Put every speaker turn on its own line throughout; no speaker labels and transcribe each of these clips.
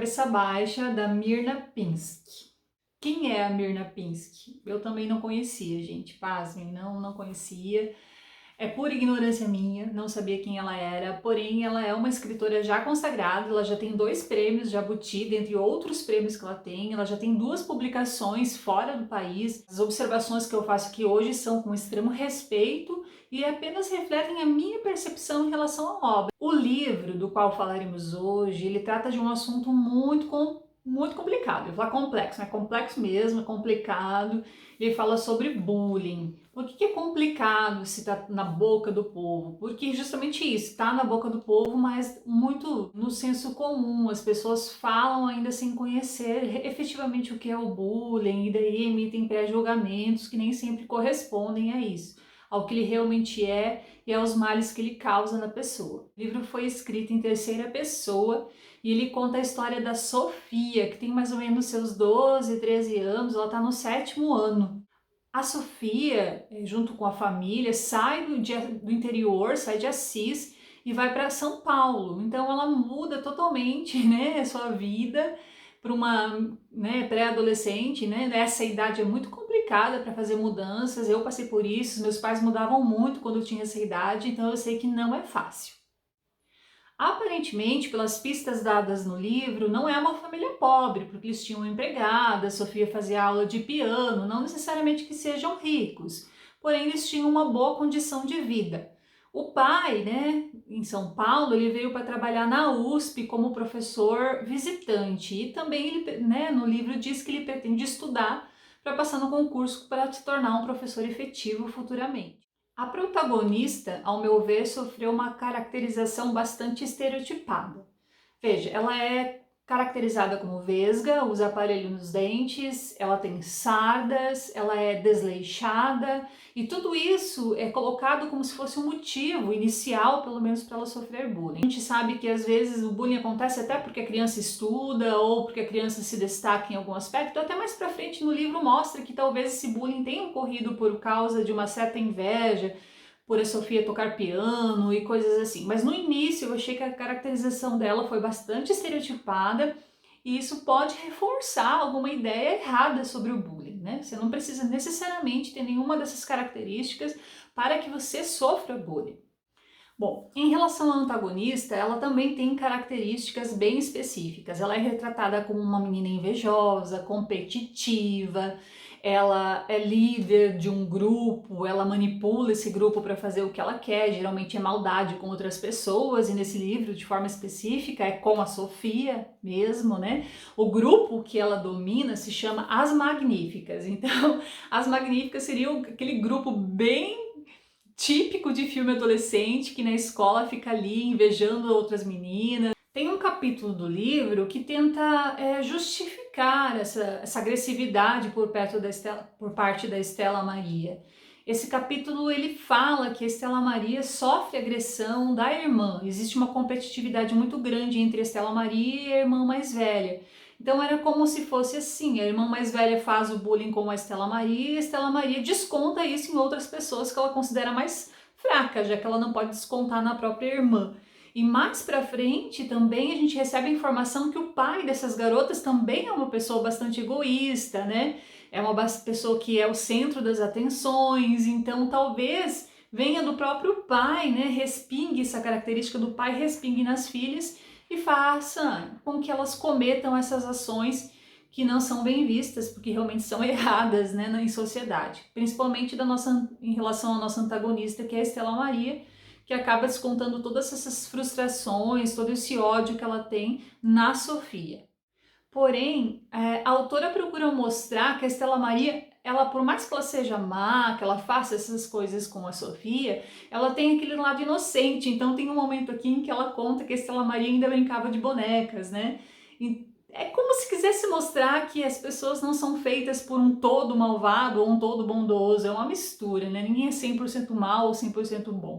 Cabeça Baixa, da Mirna Pinsky. Quem é a Mirna Pinsky? Eu também não conhecia, gente, pasmem, não conhecia. É por ignorância minha, não sabia quem ela era, porém ela é uma escritora já consagrada, ela já tem 2 prêmios Jabuti, dentre outros prêmios que ela já tem 2 publicações fora do país. As observações que eu faço aqui hoje são com extremo respeito e apenas refletem a minha percepção em relação à obra. O livro do qual falaremos hoje, ele trata de um assunto muito complicado. Eu vou falar complexo, é complexo mesmo, é complicado. Ele fala sobre bullying. Por que é complicado se tá na boca do povo? Porque justamente isso, está na boca do povo, mas muito no senso comum. As pessoas falam ainda sem conhecer efetivamente o que é o bullying e daí emitem pré-julgamentos que nem sempre correspondem a isso, ao que ele realmente é e aos males que ele causa na pessoa. O livro foi escrito em terceira pessoa e ele conta a história da Sofia, que tem mais ou menos seus 12, 13 anos, ela está no 7º ano. A Sofia, junto com a família, sai do interior, sai de Assis e vai para São Paulo. Então ela muda totalmente, né, a sua vida para uma, né, pré-adolescente, né? Essa idade é muito complicada para fazer mudanças. Eu passei por isso, meus pais mudavam muito quando eu tinha essa idade, então eu sei que não é fácil. Aparentemente, pelas pistas dadas no livro, não é uma família pobre, porque eles tinham uma empregada, a Sofia fazia aula de piano, não necessariamente que sejam ricos, porém eles tinham uma boa condição de vida. O pai, né, em São Paulo, ele veio para trabalhar na USP como professor visitante e também ele, né, no livro diz que ele pretende estudar para passar no concurso para se tornar um professor efetivo futuramente. A protagonista, ao meu ver, sofreu uma caracterização bastante estereotipada. Veja, ela é caracterizada como vesga, usa aparelho nos dentes, ela tem sardas, ela é desleixada e tudo isso é colocado como se fosse um motivo inicial, pelo menos, para ela sofrer bullying. A gente sabe que às vezes o bullying acontece até porque a criança estuda ou porque a criança se destaca em algum aspecto. Até mais para frente no livro mostra que talvez esse bullying tenha ocorrido por causa de uma certa inveja por a Sofia tocar piano e coisas assim. Mas no início eu achei que a caracterização dela foi bastante estereotipada e isso pode reforçar alguma ideia errada sobre o bullying, né? Você não precisa necessariamente ter nenhuma dessas características para que você sofra bullying. Bom, em relação à antagonista, ela também tem características bem específicas. Ela é retratada como uma menina invejosa, competitiva, ela é líder de um grupo, ela manipula esse grupo para fazer o que ela quer, geralmente é maldade com outras pessoas, e nesse livro, de forma específica, é com a Sofia mesmo, né? O grupo que ela domina se chama As Magníficas, então As Magníficas seriam aquele grupo bem típico de filme adolescente que na escola fica ali invejando outras meninas. Tem um capítulo do livro que tenta justificar essa agressividade por parte da Estela Maria. Esse capítulo ele fala que a Estela Maria sofre agressão da irmã. Existe uma competitividade muito grande entre a Estela Maria e a irmã mais velha. Então era como se fosse assim, a irmã mais velha faz o bullying com a Estela Maria e a Estela Maria desconta isso em outras pessoas que ela considera mais fracas, já que ela não pode descontar na própria irmã. E mais pra frente também a gente recebe a informação que o pai dessas garotas também é uma pessoa bastante egoísta, né? É uma pessoa que é o centro das atenções, então talvez venha do próprio pai, né? Respingue essa característica do pai, respingue nas filhas e faça com que elas cometam essas ações que não são bem vistas, porque realmente são erradas, né, em sociedade. Principalmente em relação à nossa antagonista, que é a Estela Maria, que acaba descontando todas essas frustrações, todo esse ódio que ela tem na Sofia. Porém, a autora procura mostrar que a Estela Maria, ela, por mais que ela seja má, que ela faça essas coisas com a Sofia, ela tem aquele lado inocente. Então tem um momento aqui em que ela conta que a Estela Maria ainda brincava de bonecas, né? E é como se quisesse mostrar que as pessoas não são feitas por um todo malvado ou um todo bondoso, é uma mistura, né? Ninguém é 100% mal ou 100% bom.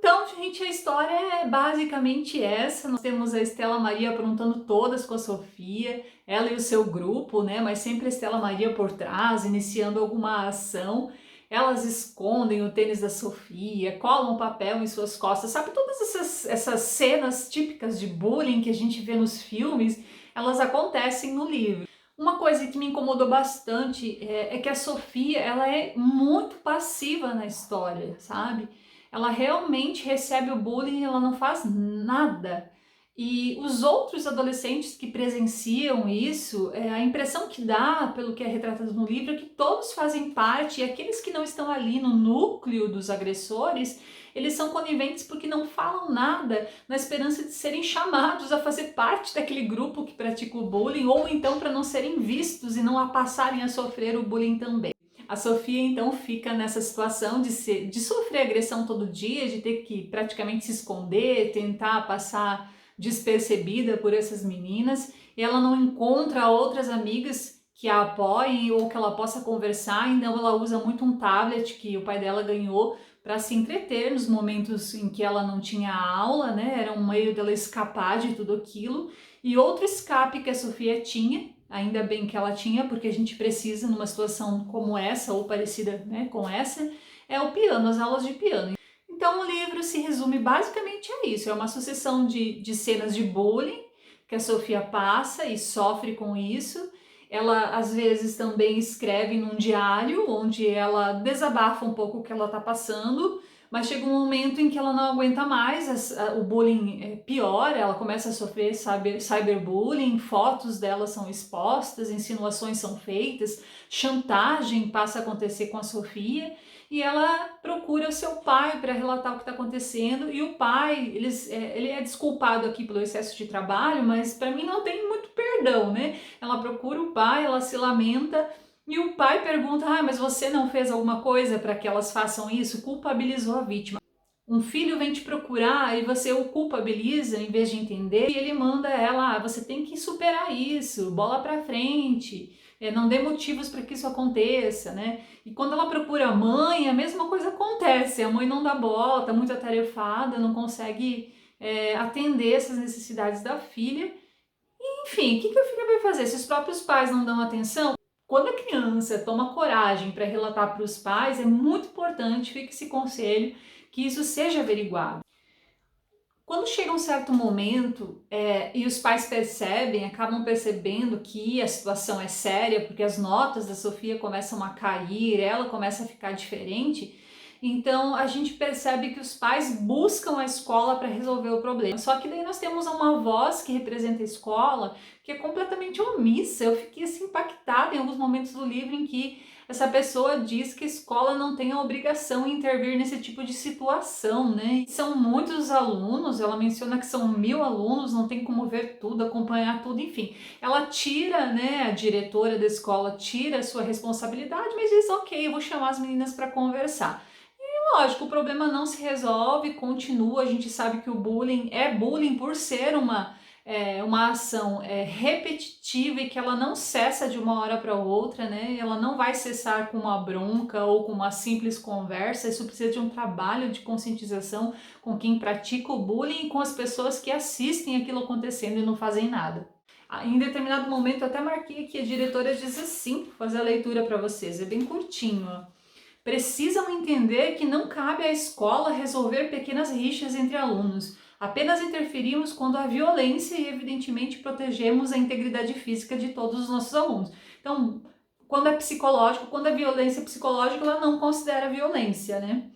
Então, gente, a história é basicamente essa. Nós temos a Estela Maria aprontando todas com a Sofia, ela e o seu grupo, né? Mas sempre a Estela Maria por trás, iniciando alguma ação. Elas escondem o tênis da Sofia, colam papel em suas costas, sabe? Todas essas cenas típicas de bullying que a gente vê nos filmes, elas acontecem no livro. Uma coisa que me incomodou bastante é que a Sofia, ela é muito passiva na história, sabe? Ela realmente recebe o bullying e ela não faz nada. E os outros adolescentes que presenciam isso, a impressão que dá, pelo que é retratado no livro, é que todos fazem parte, e aqueles que não estão ali no núcleo dos agressores, eles são coniventes porque não falam nada, na esperança de serem chamados a fazer parte daquele grupo que pratica o bullying, ou então para não serem vistos e não a passarem a sofrer o bullying também. A Sofia então fica nessa situação de sofrer agressão todo dia, de ter que praticamente se esconder, tentar passar despercebida por essas meninas, e ela não encontra outras amigas que a apoiem ou que ela possa conversar, então ela usa muito um tablet que o pai dela ganhou para se entreter nos momentos em que ela não tinha aula, né? Era um meio dela escapar de tudo aquilo. E outro escape que a Sofia tinha, ainda bem que ela tinha, porque a gente precisa numa situação como essa ou parecida, né, com essa, é o piano, as aulas de piano. Então o livro se resume basicamente a isso, é uma sucessão de cenas de bullying que a Sofia passa e sofre com isso. Ela às vezes também escreve num diário onde ela desabafa um pouco o que ela está passando, mas chega um momento em que ela não aguenta mais, o bullying piora, ela começa a sofrer cyberbullying, fotos dela são expostas, insinuações são feitas, chantagem passa a acontecer com a Sofia, e ela procura o seu pai para relatar o que está acontecendo, e o pai, ele é desculpado aqui pelo excesso de trabalho, mas para mim não tem muito perdão, né? Ela procura o pai, ela se lamenta, e o pai pergunta, mas você não fez alguma coisa para que elas façam isso? Culpabilizou a vítima. Um filho vem te procurar e você o culpabiliza em vez de entender, e ele manda ela, você tem que superar isso, bola pra frente, não dê motivos para que isso aconteça, né? E quando ela procura a mãe, a mesma coisa acontece, a mãe não dá bola, tá muito atarefada, não consegue atender essas necessidades da filha. E, enfim, o que a filha vai fazer? Se os próprios pais não dão atenção, quando a criança toma coragem para relatar para os pais, é muito importante, fica esse conselho, que isso seja averiguado. Quando chega um certo momento e os pais acabam percebendo que a situação é séria, porque as notas da Sofia começam a cair, ela começa a ficar diferente, então a gente percebe que os pais buscam a escola para resolver o problema. Só que daí nós temos uma voz que representa a escola que é completamente omissa. Eu fiquei assim impactada em alguns momentos do livro em que essa pessoa diz que a escola não tem a obrigação de intervir nesse tipo de situação, né? São muitos os alunos, ela menciona que são 1000 alunos, não tem como ver tudo, acompanhar tudo, enfim. Ela tira, né, a diretora da escola tira a sua responsabilidade, mas diz, ok, eu vou chamar as meninas para conversar. Lógico, o problema não se resolve, continua, a gente sabe que o bullying é bullying por ser uma ação repetitiva e que ela não cessa de uma hora para outra, né? Ela não vai cessar com uma bronca ou com uma simples conversa, isso precisa de um trabalho de conscientização com quem pratica o bullying e com as pessoas que assistem aquilo acontecendo e não fazem nada. Em determinado momento eu até marquei aqui, a diretora diz assim, vou fazer a leitura para vocês, é bem curtinho, ó. Precisam entender que não cabe à escola resolver pequenas rixas entre alunos. Apenas interferimos quando há violência e, evidentemente, protegemos a integridade física de todos os nossos alunos. Então, quando é psicológico, quando é violência psicológica, ela não considera violência, né?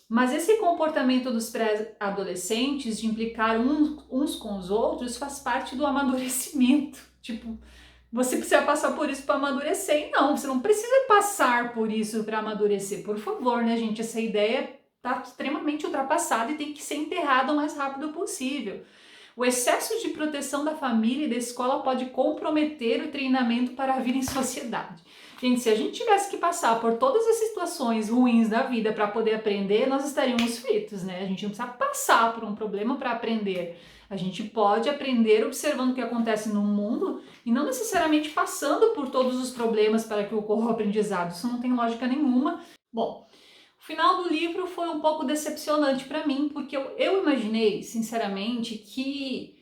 Mas esse comportamento dos pré-adolescentes de implicar uns com os outros faz parte do amadurecimento. Tipo, você precisa passar por isso para amadurecer. E não, você não precisa passar por isso para amadurecer. Por favor, né, gente? Essa ideia está extremamente ultrapassada e tem que ser enterrada o mais rápido possível. O excesso de proteção da família e da escola pode comprometer o treinamento para a vida em sociedade. Gente, se a gente tivesse que passar por todas as situações ruins da vida para poder aprender, nós estaríamos fritos, né? A gente não precisa passar por um problema para aprender. A gente pode aprender observando o que acontece no mundo e não necessariamente passando por todos os problemas para que ocorra o aprendizado. Isso não tem lógica nenhuma. Bom, o final do livro foi um pouco decepcionante para mim, porque eu imaginei, sinceramente, que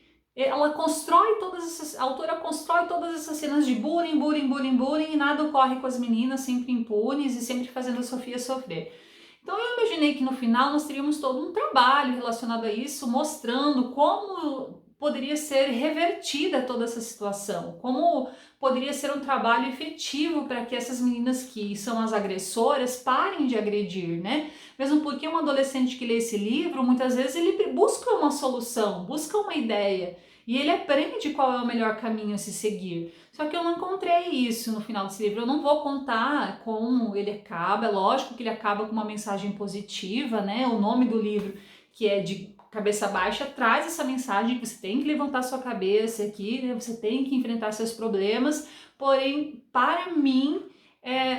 a autora constrói todas essas cenas de bullying, bullying, bullying, bullying, e nada ocorre com as meninas, sempre impunes e sempre fazendo a Sofia sofrer. Então eu imaginei que no final nós teríamos todo um trabalho relacionado a isso, mostrando como poderia ser revertida toda essa situação, como poderia ser um trabalho efetivo para que essas meninas que são as agressoras parem de agredir, né? Mesmo porque um adolescente que lê esse livro, muitas vezes ele busca uma solução, busca uma ideia e ele aprende qual é o melhor caminho a se seguir. Só que eu não encontrei isso no final desse livro. Eu não vou contar como ele acaba. É lógico que ele acaba com uma mensagem positiva, né? O nome do livro, que é de cabeça baixa, traz essa mensagem que você tem que levantar sua cabeça aqui, né? Você tem que enfrentar seus problemas. Porém, para mim,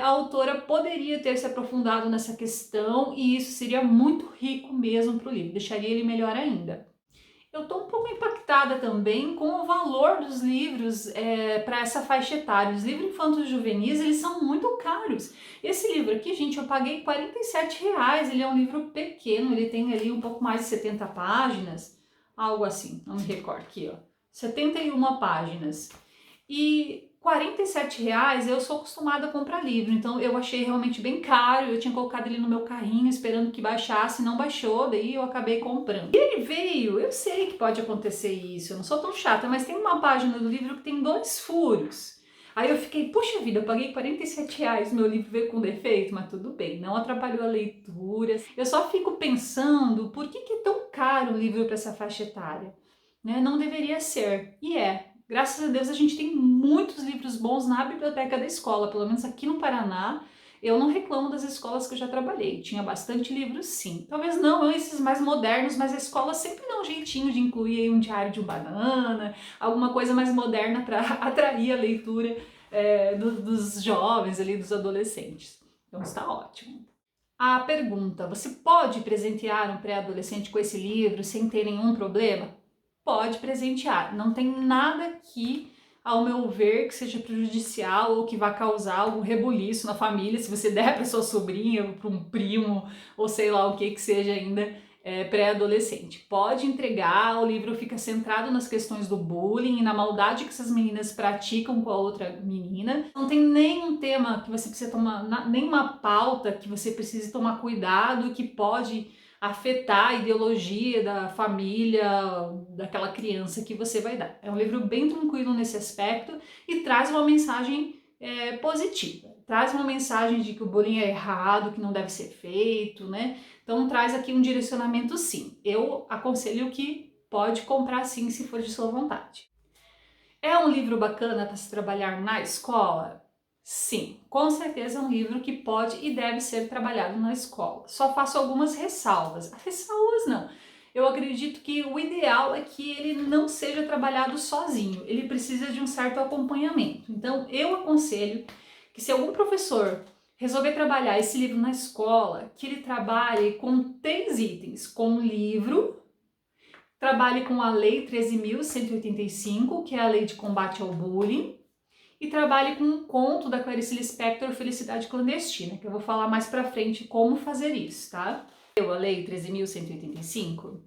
a autora poderia ter se aprofundado nessa questão e isso seria muito rico mesmo para o livro. Deixaria ele melhor ainda. Eu estou um pouco impactada também com o valor dos livros para essa faixa etária. Os livros infantos juvenis, eles são muito caros. Esse livro aqui, gente, eu paguei R$ 47. Ele é um livro pequeno, ele tem ali um pouco mais de 70 páginas, algo assim, não me recordo aqui, ó. 71 páginas. E R$ 47 eu sou acostumada a comprar livro, então eu achei realmente bem caro. Eu tinha colocado ele no meu carrinho esperando que baixasse, não baixou, daí eu acabei comprando. E ele veio, eu sei que pode acontecer isso, eu não sou tão chata, mas tem uma página do livro que tem 2 furos. Aí eu fiquei, puxa vida, eu paguei R$ 47, meu livro veio com defeito, mas tudo bem, não atrapalhou a leitura. Eu só fico pensando, por que é tão caro o livro para essa faixa etária? Né? Não deveria ser, e é. Graças a Deus a gente tem muitos livros bons na biblioteca da escola, pelo menos aqui no Paraná. Eu não reclamo das escolas que eu já trabalhei, tinha bastante livros sim. Talvez não esses mais modernos, mas a escola sempre dá um jeitinho de incluir aí um diário de um banana, alguma coisa mais moderna para atrair a leitura dos jovens ali, dos adolescentes. Então está ótimo. A pergunta, você pode presentear um pré-adolescente com esse livro sem ter nenhum problema? Pode presentear. Não tem nada aqui, ao meu ver, que seja prejudicial ou que vá causar algum rebuliço na família, se você der para sua sobrinha, para um primo, ou sei lá o que seja ainda pré-adolescente. Pode entregar, o livro fica centrado nas questões do bullying e na maldade que essas meninas praticam com a outra menina. Não tem nenhum tema que você precisa tomar, nenhuma pauta que você precise tomar cuidado, que pode afetar a ideologia da família, daquela criança que você vai dar. É um livro bem tranquilo nesse aspecto e traz uma mensagem positiva. Traz uma mensagem de que o bullying é errado, que não deve ser feito, né? Então traz aqui um direcionamento sim. Eu aconselho que pode comprar sim, se for de sua vontade. É um livro bacana para se trabalhar na escola? Sim, com certeza é um livro que pode e deve ser trabalhado na escola. Só faço algumas ressalvas. Ressalvas não. Eu acredito que o ideal é que ele não seja trabalhado sozinho. Ele precisa de um certo acompanhamento. Então, eu aconselho que se algum professor resolver trabalhar esse livro na escola, que ele trabalhe com 3 itens, com o livro, trabalhe com a Lei 13.185, que é a Lei de Combate ao Bullying, e trabalhe com um conto da Clarice Lispector, Felicidade Clandestina, que eu vou falar mais pra frente como fazer isso, tá? Leu a Lei 13.185?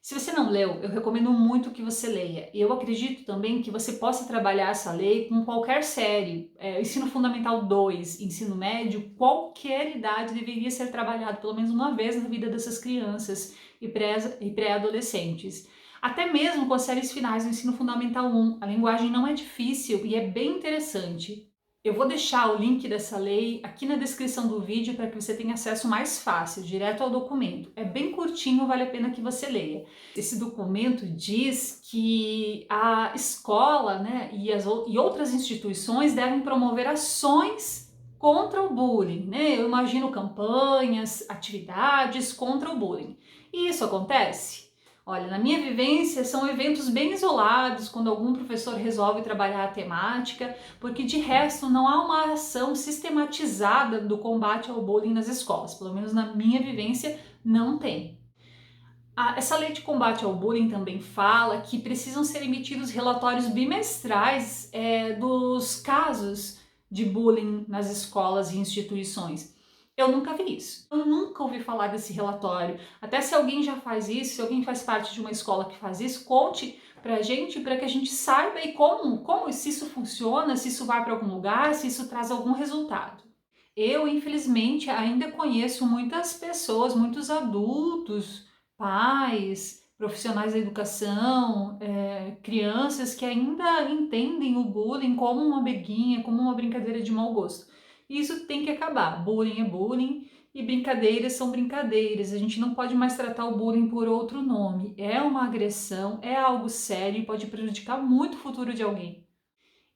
Se você não leu, eu recomendo muito que você leia. E eu acredito também que você possa trabalhar essa lei com qualquer série, Ensino Fundamental 2, Ensino Médio, qualquer idade deveria ser trabalhado pelo menos uma vez na vida dessas crianças e pré-adolescentes. Até mesmo com as séries finais do Ensino Fundamental 1, a linguagem não é difícil e é bem interessante. Eu vou deixar o link dessa lei aqui na descrição do vídeo para que você tenha acesso mais fácil, direto ao documento. É bem curtinho, vale a pena que você leia. Esse documento diz que a escola, né, e outras instituições devem promover ações contra o bullying, né? Eu imagino campanhas, atividades contra o bullying. E isso acontece? Olha, na minha vivência são eventos bem isolados, quando algum professor resolve trabalhar a temática, porque de resto não há uma ação sistematizada do combate ao bullying nas escolas, pelo menos na minha vivência não tem. Essa lei de combate ao bullying também fala que precisam ser emitidos relatórios bimestrais dos casos de bullying nas escolas e instituições. Eu nunca vi isso. Eu nunca ouvi falar desse relatório. Até se alguém já faz isso, se alguém faz parte de uma escola que faz isso, conte pra gente, para que a gente saiba e como se isso funciona, se isso vai para algum lugar, se isso traz algum resultado. Eu, infelizmente, ainda conheço muitas pessoas, muitos adultos, pais, profissionais da educação, crianças que ainda entendem o bullying como uma briguinha, como uma brincadeira de mau gosto. E isso tem que acabar. Bullying é bullying e brincadeiras são brincadeiras. A gente não pode mais tratar o bullying por outro nome. É uma agressão, é algo sério e pode prejudicar muito o futuro de alguém.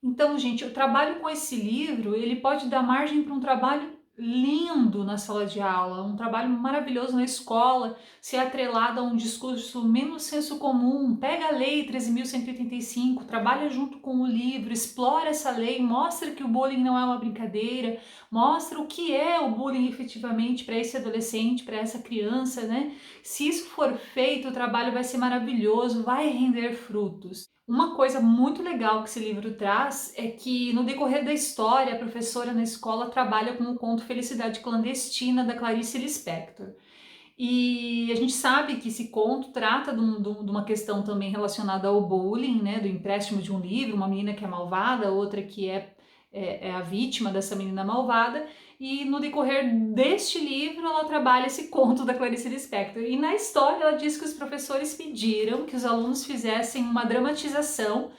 Então, gente, o trabalho com esse livro, ele pode dar margem para um trabalho lindo na sala de aula, um trabalho maravilhoso na escola, se é atrelado a um discurso menos senso comum. Pega a lei 13.185, trabalha junto com o livro, explora essa lei, mostra que o bullying não é uma brincadeira, mostra o que é o bullying efetivamente para esse adolescente, para essa criança, né? Se isso for feito, o trabalho vai ser maravilhoso, vai render frutos. Uma coisa muito legal que esse livro traz é que, no decorrer da história, a professora na escola trabalha com o conto Felicidade Clandestina, da Clarice Lispector. E a gente sabe que esse conto trata de uma questão também relacionada ao bullying, né, do empréstimo de um livro, uma menina que é malvada, outra que é a vítima dessa menina malvada, e no decorrer deste livro ela trabalha esse conto da Clarice Lispector. E na história ela diz que os professores pediram que os alunos fizessem uma dramatização,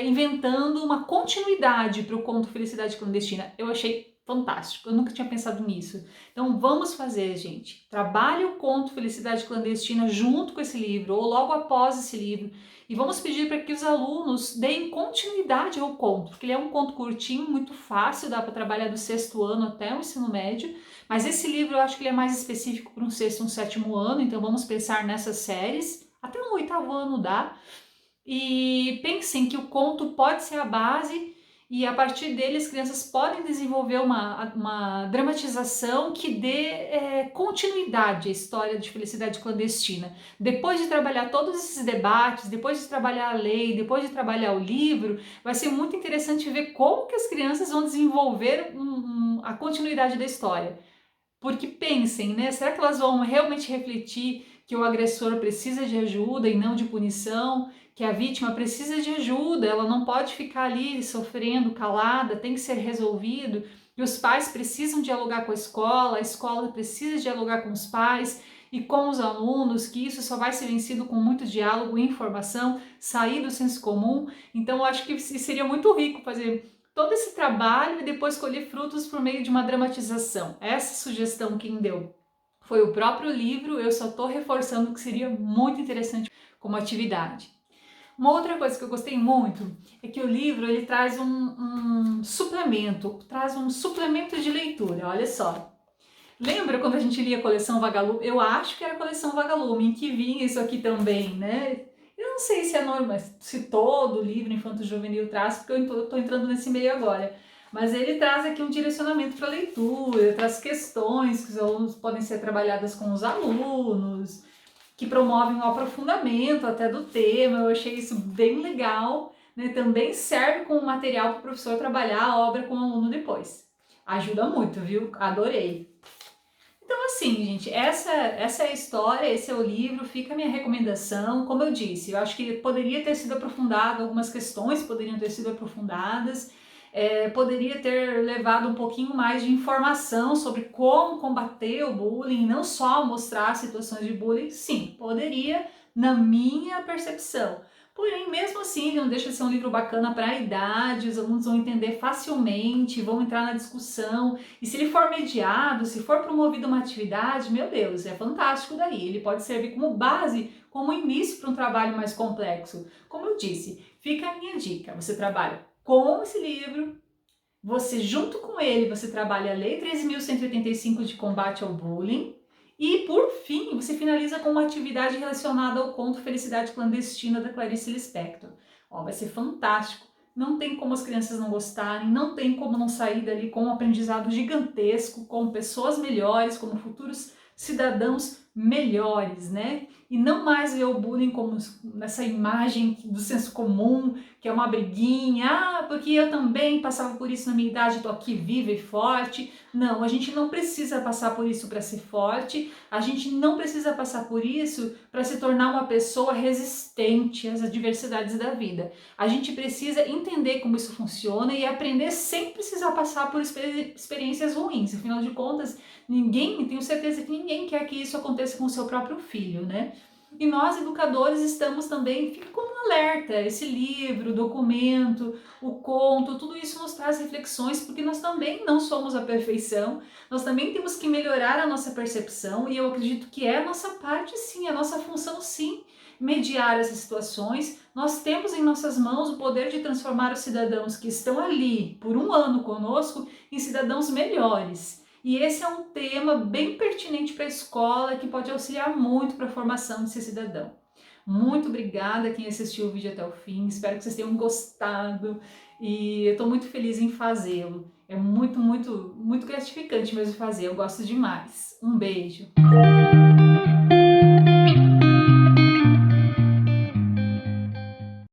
inventando uma continuidade para o conto Felicidade Clandestina. Eu achei fantástico, eu nunca tinha pensado nisso. Então vamos fazer, gente. Trabalhe o conto Felicidade Clandestina junto com esse livro, ou logo após esse livro, e vamos pedir para que os alunos deem continuidade ao conto, porque ele é um conto curtinho, muito fácil, dá para trabalhar do 6º ano até o ensino médio, mas esse livro eu acho que ele é mais específico para um 6º e um 7º ano, então vamos pensar nessas séries, até o 8º ano dá, e pensem que o conto pode ser a base e a partir dele as crianças podem desenvolver uma dramatização que dê continuidade à história de Felicidade Clandestina. Depois de trabalhar todos esses debates, depois de trabalhar a lei, depois de trabalhar o livro, vai ser muito interessante ver como que as crianças vão desenvolver a continuidade da história. Porque pensem, né? Será que elas vão realmente refletir que o agressor precisa de ajuda e não de punição? Que a vítima precisa de ajuda, ela não pode ficar ali sofrendo, calada, tem que ser resolvido. E os pais precisam dialogar com a escola precisa dialogar com os pais e com os alunos, que isso só vai ser vencido com muito diálogo e informação, sair do senso comum. Então, eu acho que seria muito rico fazer todo esse trabalho e depois colher frutos por meio de uma dramatização. Essa sugestão quem deu foi o próprio livro, eu só estou reforçando que seria muito interessante como atividade. Uma outra coisa que eu gostei muito é que o livro ele traz um suplemento de leitura, olha só. Lembra quando a gente lia a coleção Vagalume? Eu acho que era a coleção Vagalume, em que vinha isso aqui também, né? Eu não sei se é normal, se todo livro infanto-juvenil traz, porque eu estou entrando nesse meio agora. Mas ele traz aqui um direcionamento para a leitura, traz questões que os alunos podem ser trabalhadas com os alunos, que promovem o aprofundamento até do tema. Eu achei isso bem legal, né? Também serve como material para o professor trabalhar a obra com o aluno depois. Ajuda muito, viu? Adorei. Então assim, gente, essa é a história, esse é o livro, fica a minha recomendação. Como eu disse, eu acho que poderia ter sido aprofundado, algumas questões poderiam ter sido aprofundadas, poderia ter levado um pouquinho mais de informação sobre como combater o bullying, não só mostrar situações de bullying, sim, poderia, na minha percepção. Porém, mesmo assim, ele não deixa de ser um livro bacana para a idade, os alunos vão entender facilmente, vão entrar na discussão, e se ele for mediado, se for promovida uma atividade, meu Deus, é fantástico daí. Ele pode servir como base, como início para um trabalho mais complexo. Como eu disse, fica a minha dica, você trabalha com esse livro, você junto com ele, você trabalha a Lei 13.185 de combate ao bullying, e, por fim, você finaliza com uma atividade relacionada ao conto Felicidade Clandestina, da Clarice Lispector. Ó, vai ser fantástico. Não tem como as crianças não gostarem, não tem como não sair dali com um aprendizado gigantesco, com pessoas melhores, como futuros cidadãos melhores, né? E não mais ver o bullying como nessa imagem do senso comum, que é uma briguinha, porque eu também passava por isso na minha idade, estou aqui viva e forte. Não, a gente não precisa passar por isso para ser forte, a gente não precisa passar por isso para se tornar uma pessoa resistente às adversidades da vida. A gente precisa entender como isso funciona e aprender sem precisar passar por experiências ruins. Afinal de contas, tenho certeza que ninguém quer que isso aconteça com o seu próprio filho, né? E nós, educadores, estamos também, fica como um alerta, esse livro, o documento, o conto, tudo isso nos traz reflexões, porque nós também não somos a perfeição, nós também temos que melhorar a nossa percepção, e eu acredito que é a nossa parte sim, a nossa função sim, mediar essas situações. Nós temos em nossas mãos o poder de transformar os cidadãos que estão ali por um ano conosco em cidadãos melhores. E esse é um tema bem pertinente para a escola que pode auxiliar muito para a formação desse cidadão. Muito obrigada a quem assistiu o vídeo até o fim, espero que vocês tenham gostado e eu estou muito feliz em fazê-lo. É muito gratificante mesmo fazer, eu gosto demais. Um beijo!